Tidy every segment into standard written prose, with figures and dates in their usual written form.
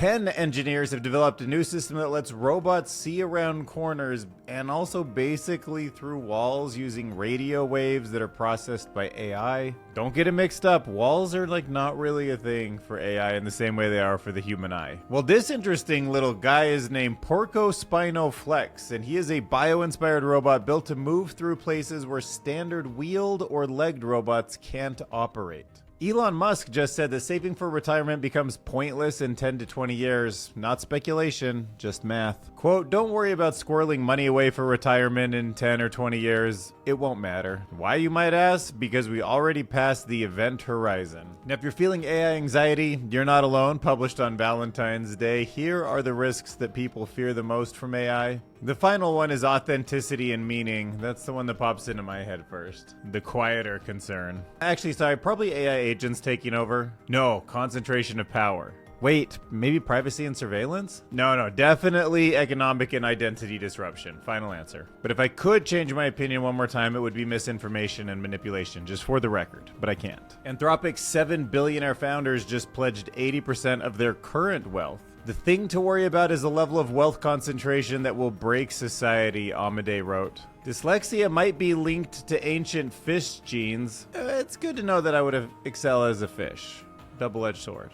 Pen engineers have developed a new system that lets robots see around corners and also basically through walls using radio waves that are processed by AI. Don't get it mixed up. Walls are like not really a thing for AI in the same way they are for the human eye. Well, this interesting little guy is named Porcospinoflex, and he is a bio-inspired robot built to move through places where standard wheeled or legged robots can't operate. Elon Musk just said that saving for retirement becomes pointless in 10 to 20 years. Not speculation, just math. Quote, don't worry about squirreling money away for retirement in 10 or 20 years. It won't matter. Why, you might ask? Because we already passed the event horizon. Now, if you're feeling AI anxiety, you're not alone. Published on Valentine's Day, here are the risks that people fear the most from AI. The final one is authenticity and meaning. That's the one that pops into my head first. The quieter concern. Actually, sorry, probably AI agents taking over. No, concentration of power. Wait, maybe privacy and surveillance? No, definitely economic and identity disruption. Final answer. But if I could change my opinion one more time, it would be misinformation and manipulation, just for the record, but I can't. Anthropic's 7 billionaire founders just pledged 80% of their current wealth. The thing to worry about is a level of wealth concentration that will break society, Amade wrote. Dyslexia might be linked to ancient fish genes. It's good to know that I would excel as a fish. Double-edged sword.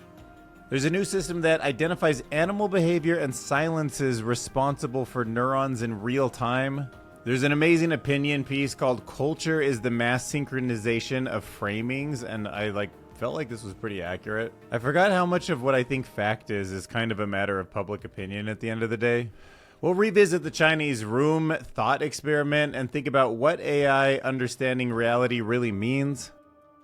There's a new system that identifies animal behavior and silences responsible for neurons in real time. There's an amazing opinion piece called Culture is the Mass Synchronization of Framings, and I felt like this was pretty accurate. I forgot how much of what I think fact is kind of a matter of public opinion at the end of the day. We'll revisit the Chinese room thought experiment and think about what AI understanding reality really means.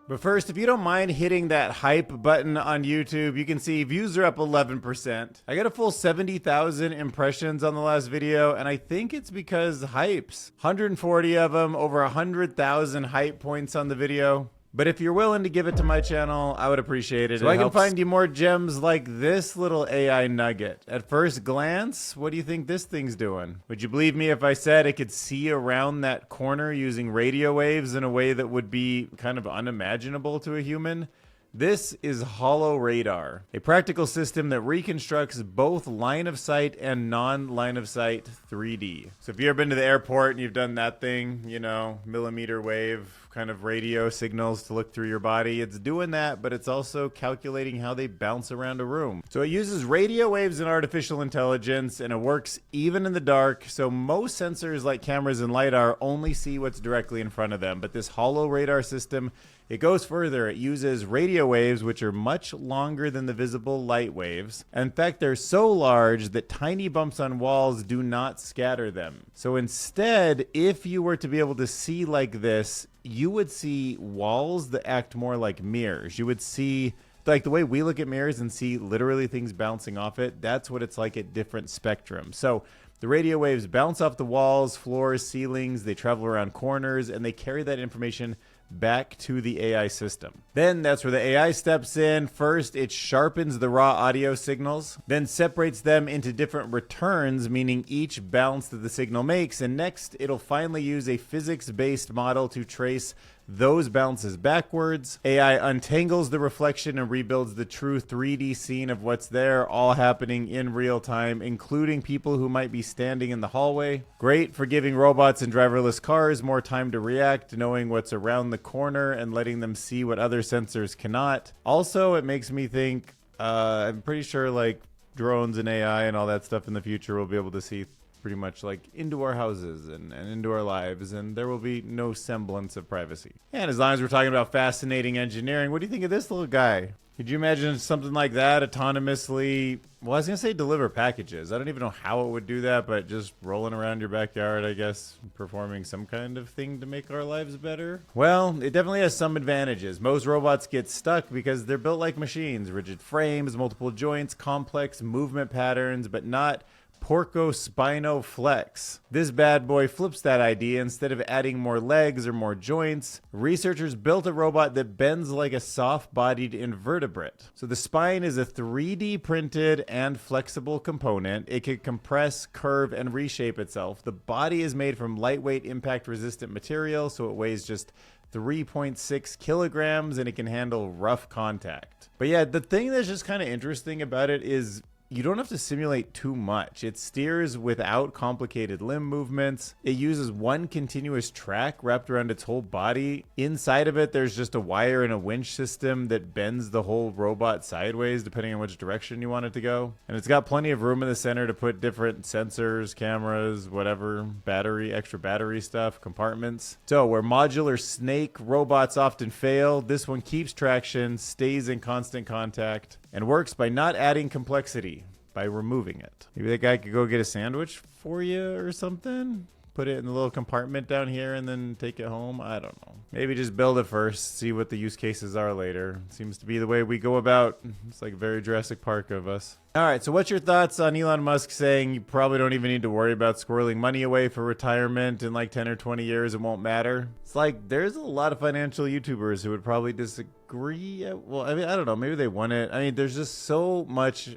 But first, if you don't mind hitting that hype button on YouTube, you can see views are up 11%. I got a full 70,000 impressions on the last video, and I think it's because hypes. 140 of them, over 100,000 hype points on the video. But if you're willing to give it to my channel, I would appreciate it. So I can find you more gems like this little AI nugget. At first glance, what do you think this thing's doing? Would you believe me if I said it could see around that corner using radio waves in a way that would be kind of unimaginable to a human? This is Holo Radar, a practical system that reconstructs both line of sight and non-line of sight 3D. So if you've ever been to the airport and you've done that thing, you know, millimeter wave kind of radio signals to look through your body, it's doing that, but it's also calculating how they bounce around a room. So it uses radio waves and artificial intelligence, and it works even in the dark. So most sensors like cameras and LiDAR only see what's directly in front of them, but this Holo Radar system, it goes further. It uses radio waves, which are much longer than the visible light waves. In fact, they're so large that tiny bumps on walls do not scatter them. So instead, if you were to be able to see like this, you would see walls that act more like mirrors. You would see, like the way we look at mirrors and see literally things bouncing off it, that's what it's like at different spectrums. So the radio waves bounce off the walls, floors, ceilings, they travel around corners, and they carry that information back to the AI system. Then that's where the AI steps in. First, it sharpens the raw audio signals, then separates them into different returns, meaning each bounce that the signal makes. And next, it'll finally use a physics-based model to trace those bounces backwards. AI untangles the reflection and rebuilds the true 3D scene of what's there, all happening in real time, including people who might be standing in the hallway. Great for giving robots and driverless cars more time to react, knowing what's around the corner and letting them see what other sensors cannot. Also, it makes me think, I'm pretty sure like drones and AI and all that stuff in the future will be able to see pretty much like into our houses and into our lives, and there will be no semblance of privacy. And as long as we're talking about fascinating engineering, what do you think of this little guy? Could you imagine something like that autonomously, well, I was gonna say deliver packages. I don't even know how it would do that, but just rolling around your backyard, I guess, performing some kind of thing to make our lives better? Well, it definitely has some advantages. Most robots get stuck because they're built like machines, rigid frames, multiple joints, complex movement patterns, but not Porcospinoflex. This bad boy flips that idea. Instead of adding more legs or more joints, researchers built a robot that bends like a soft-bodied invertebrate. So the spine is a 3D printed and flexible component. It can compress, curve, and reshape itself. The body is made from lightweight, impact-resistant material, so it weighs just 3.6 kilograms, and it can handle rough contact. But yeah, the thing that's just kind of interesting about it is you don't have to simulate too much. It steers without complicated limb movements. It uses one continuous track wrapped around its whole body. Inside of it, there's just a wire and a winch system that bends the whole robot sideways depending on which direction you want it to go. And it's got plenty of room in the center to put different sensors, cameras, whatever, extra battery stuff, compartments. So where modular snake robots often fail, this one keeps traction, stays in constant contact, and works by not adding complexity, by removing it. Maybe that guy could go get a sandwich for you or something? Put it in the little compartment down here and then take it home? I don't know. Maybe just build it first, see what the use cases are later. Seems to be the way we go about. It's like very Jurassic Park of us. All right, so what's your thoughts on Elon Musk saying you probably don't even need to worry about squirreling money away for retirement in like 10 or 20 years? It won't matter. It's like there's a lot of financial YouTubers who would probably disagree. Well, I mean, I don't know. Maybe they want it. I mean, there's just so much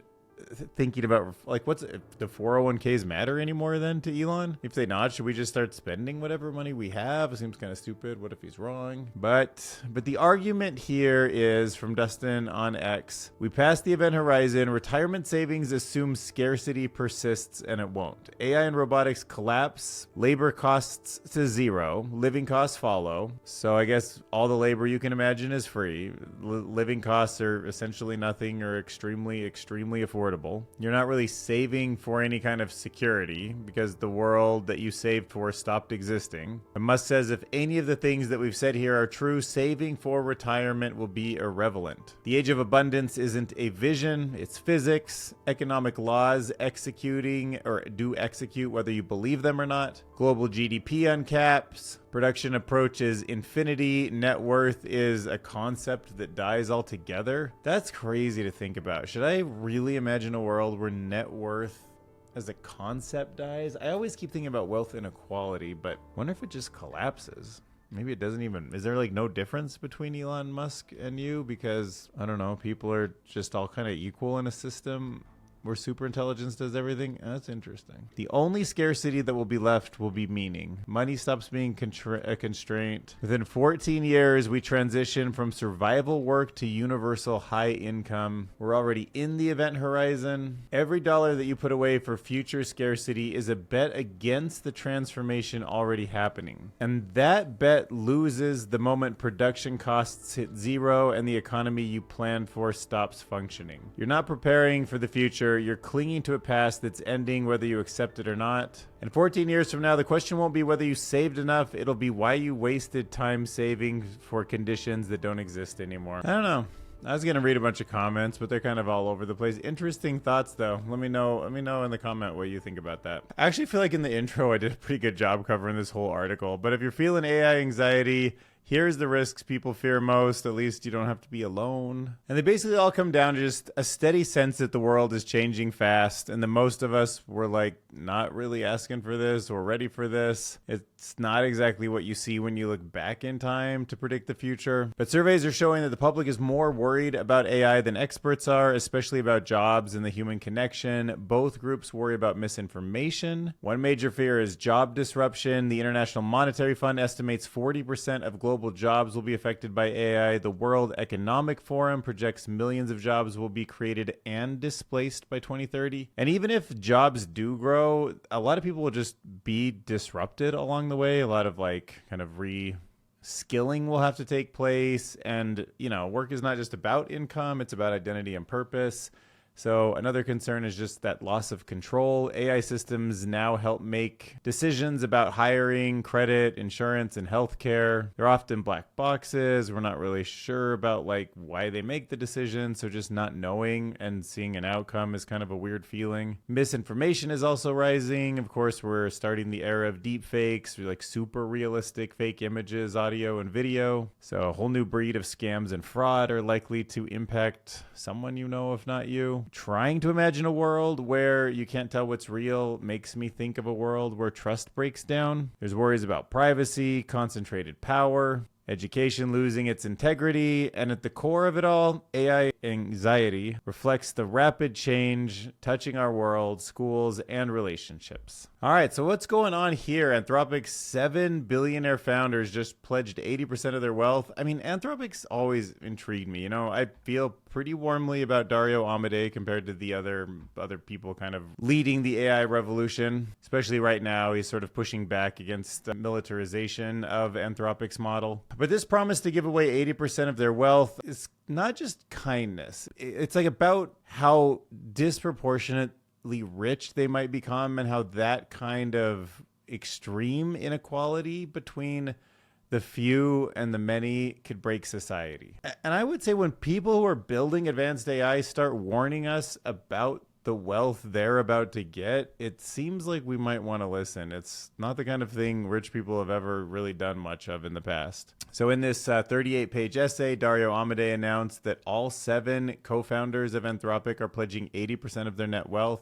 thinking about, like, what's if the 401ks matter anymore then to Elon? If they not, should we just start spending whatever money we have? It seems kind of stupid. What if he's wrong? But the argument here is from Dustin on X. We passed the event horizon. Retirement savings assumes scarcity persists, and it won't. AI and robotics collapse. Labor costs to zero. Living costs follow. So I guess all the labor you can imagine is free. Living costs are essentially nothing or extremely affordable. You're not really saving for any kind of security because the world that you saved for stopped existing. And Musk says if any of the things that we've said here are true, saving for retirement will be irrelevant. The age of abundance isn't a vision, it's physics. Economic laws execute whether you believe them or not. Global GDP uncaps. Production approaches infinity. Net worth is a concept that dies altogether. That's crazy to think about. Should I really imagine a world where net worth as a concept dies? I always keep thinking about wealth inequality, but I wonder if it just collapses. Maybe it doesn't even, is there like no difference between Elon Musk and you? Because, I don't know, people are just all kind of equal in a system where superintelligence does everything. That's interesting. The only scarcity that will be left will be meaning. Money stops being a constraint. Within 14 years, we transition from survival work to universal high income. We're already in the event horizon. Every dollar that you put away for future scarcity is a bet against the transformation already happening. And that bet loses the moment production costs hit zero and the economy you planned for stops functioning. You're not preparing for the future. You're clinging to a past that's ending whether you accept it or not. And 14 years from now, the question won't be whether you saved enough. It'll be why you wasted time saving for conditions that don't exist anymore. I don't know. I was going to read a bunch of comments, but they're kind of all over the place. Interesting thoughts, though. Let me know in the comment what you think about that. I actually feel like in the intro, I did a pretty good job covering this whole article. But if you're feeling AI anxiety, here's the risks people fear most. At least you don't have to be alone. And they basically all come down to just a steady sense that the world is changing fast and that most of us were like not really asking for this or ready for this. It's not exactly what you see when you look back in time to predict the future. But surveys are showing that the public is more worried about AI than experts are, especially about jobs and the human connection. Both groups worry about misinformation. One major fear is job disruption. The International Monetary Fund estimates 40% of global jobs will be affected by AI. The World Economic Forum projects millions of jobs will be created and displaced by 2030. And even if jobs do grow, a lot of people will just be disrupted along the way. A lot of like kind of skilling will have to take place. And, work is not just about income, it's about identity and purpose. So another concern is just that loss of control. AI systems now help make decisions about hiring, credit, insurance, and healthcare. They're often black boxes. We're not really sure about why they make the decision. So just not knowing and seeing an outcome is kind of a weird feeling. Misinformation is also rising. Of course, we're starting the era of deep fakes, like super realistic fake images, audio, and video. So a whole new breed of scams and fraud are likely to impact someone if not you. Trying to imagine a world where you can't tell what's real makes me think of a world where trust breaks down. There's worries about privacy, concentrated power, education losing its integrity, and at the core of it all, AI anxiety reflects the rapid change touching our world, schools, and relationships. All right, so what's going on here? Anthropic's 7 billionaire founders just pledged 80% of their wealth. I mean, Anthropic's always intrigued me. You know, I feel pretty warmly about Dario Amodei compared to the other people kind of leading the AI revolution, especially right now. He's sort of pushing back against militarization of Anthropic's model. But this promise to give away 80% of their wealth is not just kindness. It's like about how disproportionately rich they might become and how that kind of extreme inequality between the few and the many could break society. And I would say when people who are building advanced AI start warning us about the wealth they're about to get, it seems like we might want to listen. It's not the kind of thing rich people have ever really done much of in the past. So in this 38-page essay, Dario Amodei announced that all 7 co-founders of Anthropic are pledging 80% of their net wealth.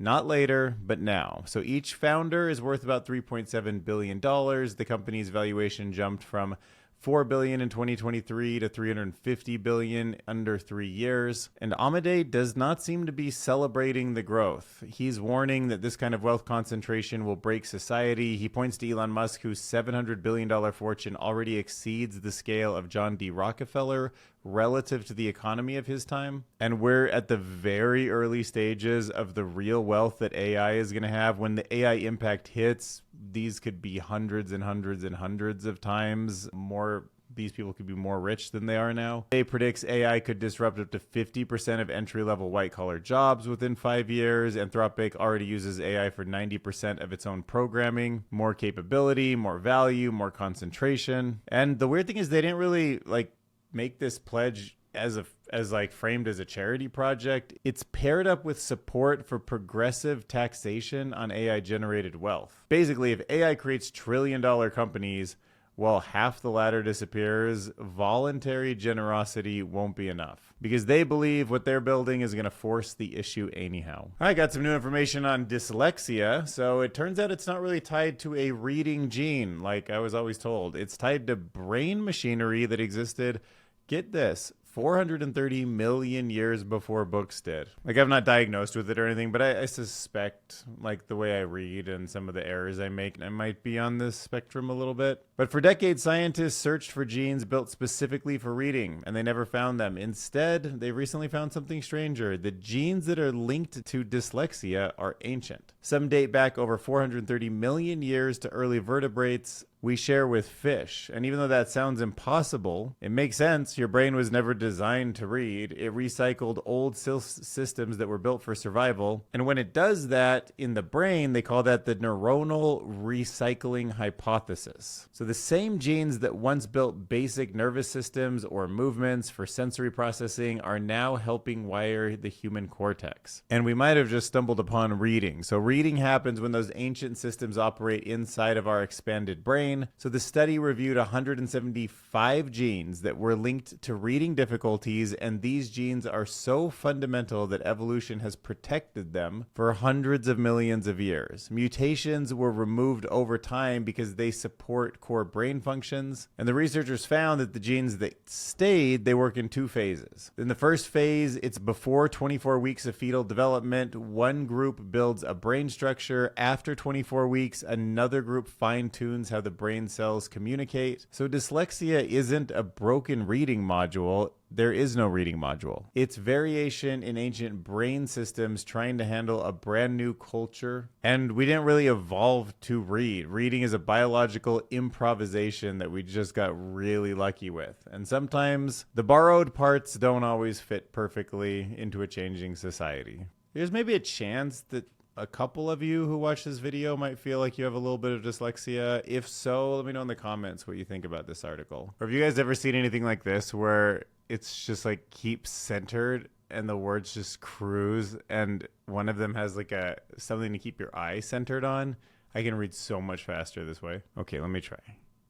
Not later, but now. So each founder is worth about $3.7 billion. The company's valuation jumped from $4 billion in 2023 to $350 billion under 3 years. And Amodei does not seem to be celebrating the growth. He's warning that this kind of wealth concentration will break society. He points to Elon Musk, whose $700 billion fortune already exceeds the scale of John D. Rockefeller relative to the economy of his time. And we're at the very early stages of the real wealth that AI is going to have. When the AI impact hits, these could be hundreds and hundreds and hundreds of times more. These people could be more rich than they are now. They predicts AI could disrupt up to 50% of entry-level white-collar jobs within 5 years. Anthropic already uses AI for 90% of its own programming. More capability, more value, more concentration. And the weird thing is they didn't really make this pledge as framed as a charity project. It's paired up with support for progressive taxation on AI generated wealth. Basically, if AI creates trillion-dollar companies while half the latter disappears, voluntary generosity won't be enough because they believe what they're building is going to force the issue anyhow. I got some new information on dyslexia. So it turns out it's not really tied to a reading gene like I was always told. It's tied to brain machinery that existed, get this, 430 million years before books did. I'm not diagnosed with it or anything, but I suspect, the way I read and some of the errors I make, I might be on this spectrum a little bit. But for decades, scientists searched for genes built specifically for reading, and they never found them. Instead, they recently found something stranger. The genes that are linked to dyslexia are ancient. Some date back over 430 million years to early vertebrates we share with fish. And even though that sounds impossible, it makes sense. Your brain was never designed to read. It recycled old systems that were built for survival. And when it does that in the brain, they call that the neuronal recycling hypothesis. So the same genes that once built basic nervous systems or movements for sensory processing are now helping wire the human cortex. And we might have just stumbled upon reading. So reading happens when those ancient systems operate inside of our expanded brain. So the study reviewed 175 genes that were linked to reading difficulties, and these genes are so fundamental that evolution has protected them for hundreds of millions of years. Mutations were removed over time because they support core brain functions, and the researchers found that the genes that stayed, they work in 2 phases. In the first phase, it's before 24 weeks of fetal development. One group builds a brain structure. After 24 weeks, another group fine-tunes how the brain cells communicate. So dyslexia isn't a broken reading module. There is no reading module. It's variation in ancient brain systems trying to handle a brand new culture. And we didn't really evolve to read. Reading is a biological improvisation that we just got really lucky with. And sometimes the borrowed parts don't always fit perfectly into a changing society. There's maybe a chance that a couple of you who watch this video might feel like you have a little bit of dyslexia. If so, let me know in the comments what you think about this article. Or have you guys ever seen anything like this where it's just keep centered and the words just cruise and one of them has something to keep your eye centered on? I can read so much faster this way. Okay, let me try.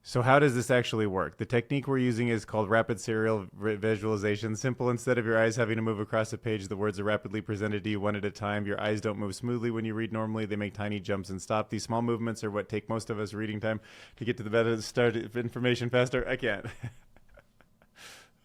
So how does this actually work? The technique we're using is called rapid serial visualization. Simple, instead of your eyes having to move across a page, the words are rapidly presented to you one at a time. Your eyes don't move smoothly when you read normally. They make tiny jumps and stop. These small movements are what take most of us reading time to get to the better start of information faster. I can't.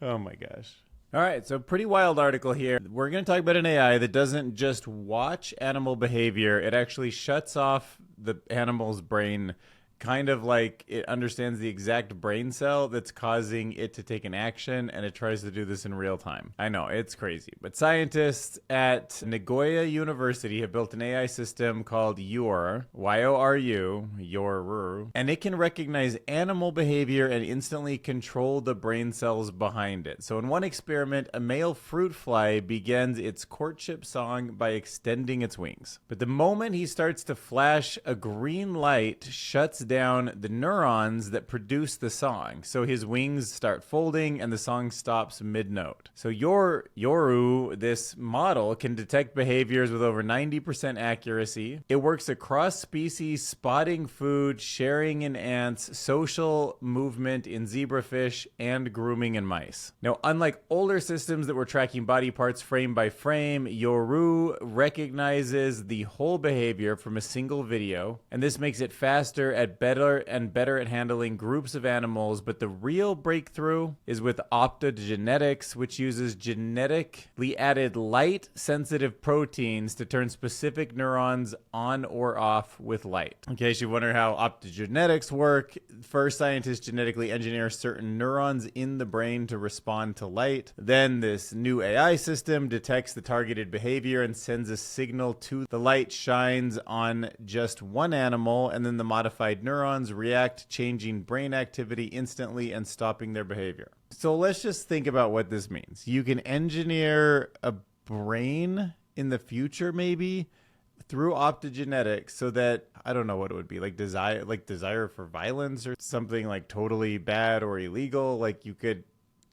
Oh my gosh. All right, so pretty wild article here. We're going to talk about an AI that doesn't just watch animal behavior. It actually shuts off the animal's brain, kind of like it understands the exact brain cell that's causing it to take an action, and it tries to do this in real time. I know, it's crazy. But scientists at Nagoya University have built an AI system called Yoru, Y-O-R-U, Yoru, and it can recognize animal behavior and instantly control the brain cells behind it. So in one experiment, a male fruit fly begins its courtship song by extending its wings. But the moment he starts to flash, a green light shuts down the neurons that produce the song. So his wings start folding and the song stops mid-note. So Yoru, this model, can detect behaviors with over 90% accuracy. It works across species, spotting food, sharing in ants, social movement in zebrafish, and grooming in mice. Now, unlike older systems that were tracking body parts frame by frame, Yoru recognizes the whole behavior from a single video, and this makes it faster at better at handling groups of animals. But the real breakthrough is with optogenetics, which uses genetically added light-sensitive proteins to turn specific neurons on or off with light. In case you wonder how optogenetics work, first scientists genetically engineer certain neurons in the brain to respond to light. Then this new AI system detects the targeted behavior and sends a signal to the light shines on just one animal, and then the modified neurons react, changing brain activity instantly and stopping their behavior. So let's just think about what this means. You can engineer a brain in the future, maybe through optogenetics, so that, I don't know what it would be, like desire for violence or something like totally bad or illegal. Like you could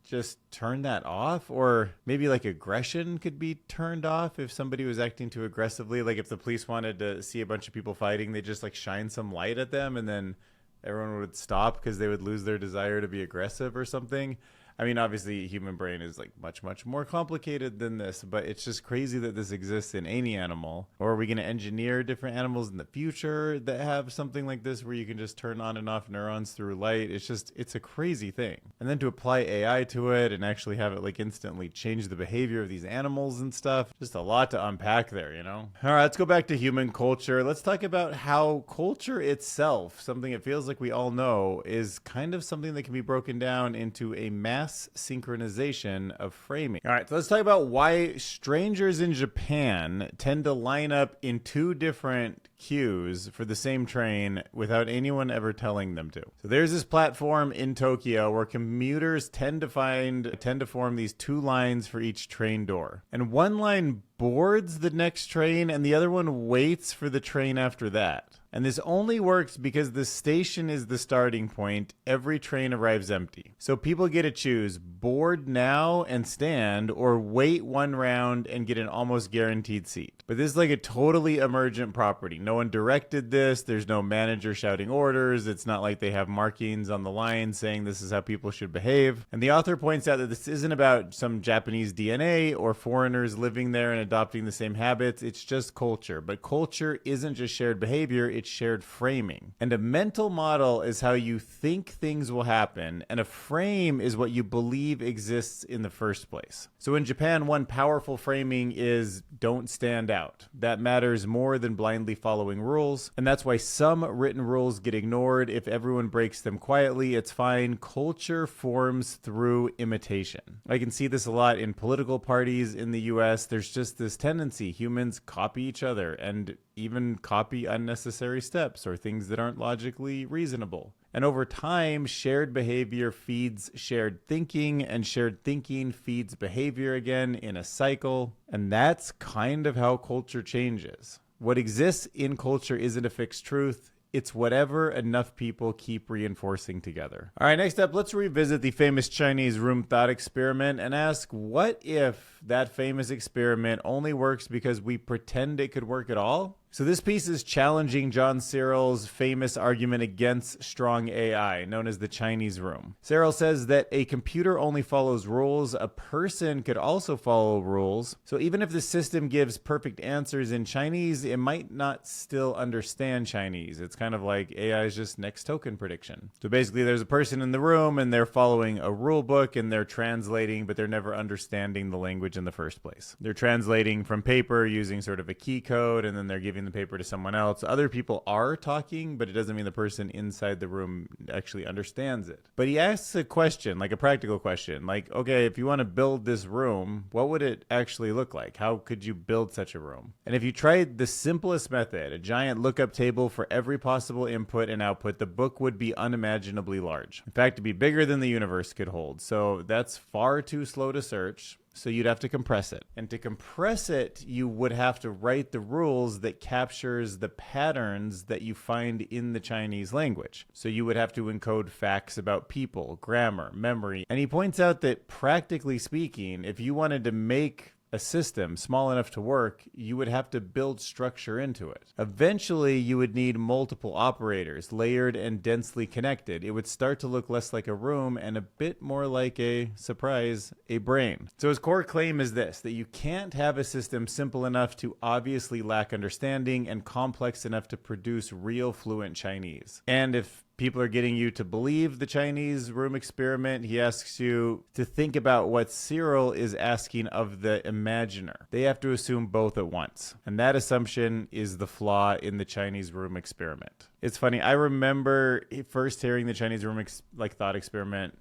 just turn that off, or maybe like aggression could be turned off if somebody was acting too aggressively. Like if the police wanted to see a bunch of people fighting, they just like shine some light at them and then everyone would stop because they would lose their desire to be aggressive or something. I mean, obviously, human brain is like much, much more complicated than this, but it's just crazy that this exists in any animal. Or are we going to engineer different animals in the future that have something like this where you can just turn on and off neurons through light? It's a crazy thing. And then to apply AI to it and actually have it like instantly change the behavior of these animals and stuff, just a lot to unpack there, you know? All right, let's go back to human culture. Let's talk about how culture itself, something it feels like we all know, is kind of something that can be broken down into a mass synchronization of framing. All right, so let's talk about why strangers in Japan tend to line up in two different queues for the same train without anyone ever telling them to. So there's this platform in Tokyo where commuters tend to form these two lines for each train door. And one line boards the next train and the other one waits for the train after that. And this only works because the station is the starting point. Every train arrives empty. So people get to choose board now and stand, or wait one round and get an almost guaranteed seat. But this is like a totally emergent property. No one directed this. There's no manager shouting orders. It's not like they have markings on the line saying this is how people should behave. And the author points out that this isn't about some Japanese DNA or foreigners living there and adopting the same habits. It's just culture. But culture isn't just shared behavior. It's shared framing. And a mental model is how you think things will happen, and a frame is what you believe exists in the first place. So in Japan, one powerful framing is don't stand out. That matters more than blindly following rules, and that's why some written rules get ignored. If everyone breaks them quietly, it's fine. Culture forms through imitation. I can see this a lot in political parties in the US. There's just this tendency. Humans copy each other and even copy unnecessary steps or things that aren't logically reasonable. And over time, shared behavior feeds shared thinking, and shared thinking feeds behavior again in a cycle. And that's kind of how culture changes. What exists in culture isn't a fixed truth. It's whatever enough people keep reinforcing together. All right, next up, let's revisit the famous Chinese room thought experiment and ask, what if that famous experiment only works because we pretend it could work at all? So this piece is challenging John Searle's famous argument against strong AI, known as the Chinese room. Searle says that a computer only follows rules. A person could also follow rules. So even if the system gives perfect answers in Chinese, it might not still understand Chinese. It's kind of like AI is just next token prediction. So basically there's a person in the room and they're following a rule book and they're translating, but they're never understanding the language in the first place. They're translating from paper using sort of a key code, and then they're giving the paper to someone else. Other people are talking, but it doesn't mean the person inside the room actually understands it. But he asks a question, like a practical question, like, okay, if you want to build this room, what would it actually look like? How could you build such a room? And if you tried the simplest method, a giant lookup table for every possible input and output, the book would be unimaginably large. In fact, it'd be bigger than the universe could hold. So that's far too slow to search. So you'd have to compress it. And to compress it, you would have to write the rules that captures the patterns that you find in the Chinese language. So you would have to encode facts about people, grammar, memory. And he points out that practically speaking, if you wanted to make a system small enough to work, you would have to build structure into it. Eventually, you would need multiple operators, layered and densely connected. It would start to look less like a room and a bit more like a, surprise, a brain. So his core claim is this, that you can't have a system simple enough to obviously lack understanding and complex enough to produce real fluent Chinese. And if people are getting you to believe the Chinese room experiment, he asks you to think about what Searle is asking of the imaginer. They have to assume both at once. And that assumption is the flaw in the Chinese room experiment. It's funny, I remember first hearing the Chinese room thought experiment,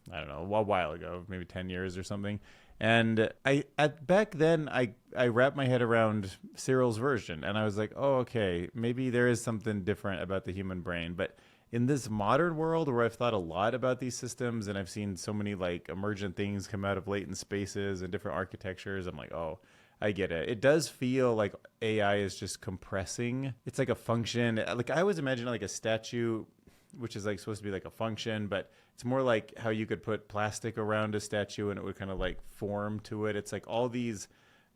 I don't know, a while ago, maybe 10 years or something. And back then, I wrapped my head around Searle's version. And I was like, oh, okay, maybe there is something different about the human brain. But in this modern world where I've thought a lot about these systems and I've seen so many like emergent things come out of latent spaces and different architectures, I'm like, oh, I get it. It does feel like AI is just compressing. It's like a function. Like I always imagine like a statue, which is like supposed to be like a function, but it's more like how you could put plastic around a statue and it would kind of like form to it. It's like all these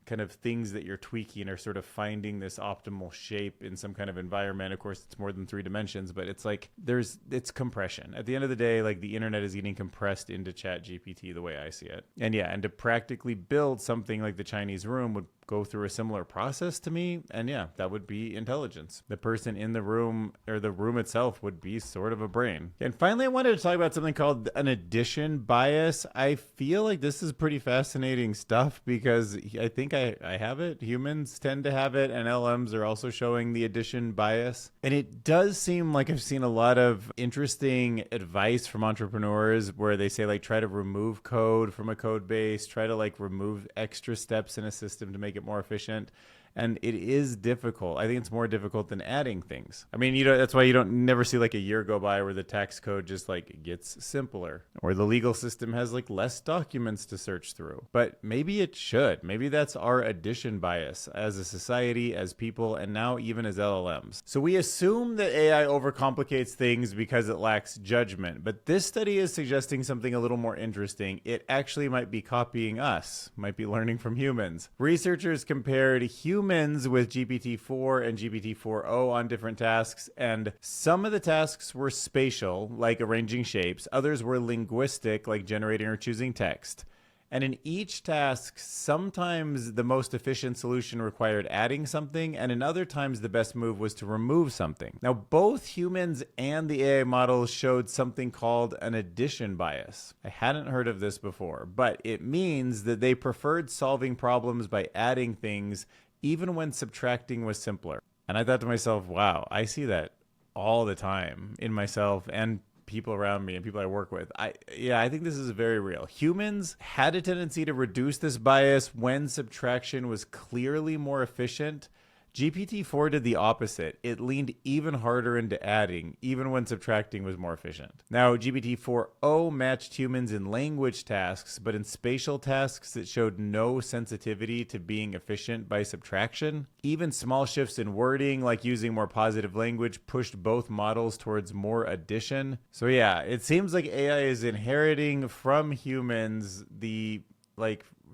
kind of things that you're tweaking are sort of finding this optimal shape in some kind of environment. Of course, it's more than 3 dimensions, but it's like it's compression. At the end of the day, like the internet is getting compressed into Chat GPT the way I see it. And yeah, and to practically build something like the Chinese room would go through a similar process to me. And yeah, that would be intelligence. The person in the room or the room itself would be sort of a brain. And finally, I wanted to talk about something called an addition bias. I feel like this is pretty fascinating stuff because I think I have it. Humans tend to have it, and LLMs are also showing the addition bias. And it does seem like I've seen a lot of interesting advice from entrepreneurs where they say like try to remove code from a code base, try to like remove extra steps in a system to make it more efficient. And it is difficult. I think it's more difficult than adding things. I mean, that's why you don't never see like a year go by where the tax code just like gets simpler or the legal system has like less documents to search through. But maybe it should. Maybe that's our addition bias as a society, as people, and now even as LLMs. So we assume that AI overcomplicates things because it lacks judgment. But this study is suggesting something a little more interesting. It actually might be copying us, might be learning from humans. Researchers compared humans with GPT-4 and GPT-4o on different tasks, and some of the tasks were spatial, like arranging shapes. Others were linguistic, like generating or choosing text. And in each task, sometimes the most efficient solution required adding something, and in other times the best move was to remove something. Now, both humans and the AI models showed something called an addition bias. I hadn't heard of this before, but it means that they preferred solving problems by adding things even when subtracting was simpler. And I thought to myself, wow, I see that all the time in myself and people around me and people I work with. I think this is very real. Humans had a tendency to reduce this bias when subtraction was clearly more efficient. GPT-4 did the opposite. It leaned even harder into adding, even when subtracting was more efficient. Now, GPT-4o matched humans in language tasks, but in spatial tasks, it showed no sensitivity to being efficient by subtraction. Even small shifts in wording, like using more positive language, pushed both models towards more addition. So yeah, it seems like AI is inheriting from humans the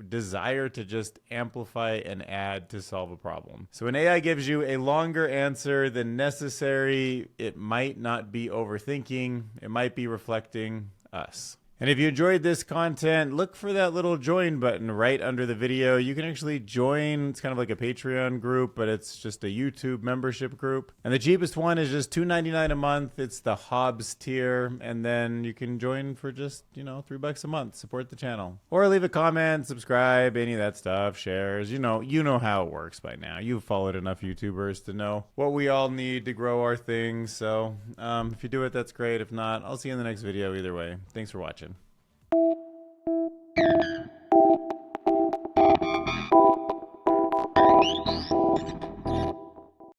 desire to just amplify and add to solve a problem. So when AI gives you a longer answer than necessary, it might not be overthinking, it might be reflecting us. And if you enjoyed this content, look for that little join button right under the video. You can actually join. It's kind of like a Patreon group, but it's just a YouTube membership group. And the cheapest one is just $2.99 a month. It's the Hobbs tier. And then you can join for just, $3 a month. Support the channel. Or leave a comment, subscribe, any of that stuff, shares. You know how it works by now. You've followed enough YouTubers to know what we all need to grow our things. So if you do it, that's great. If not, I'll see you in the next video either way. Thanks for watching.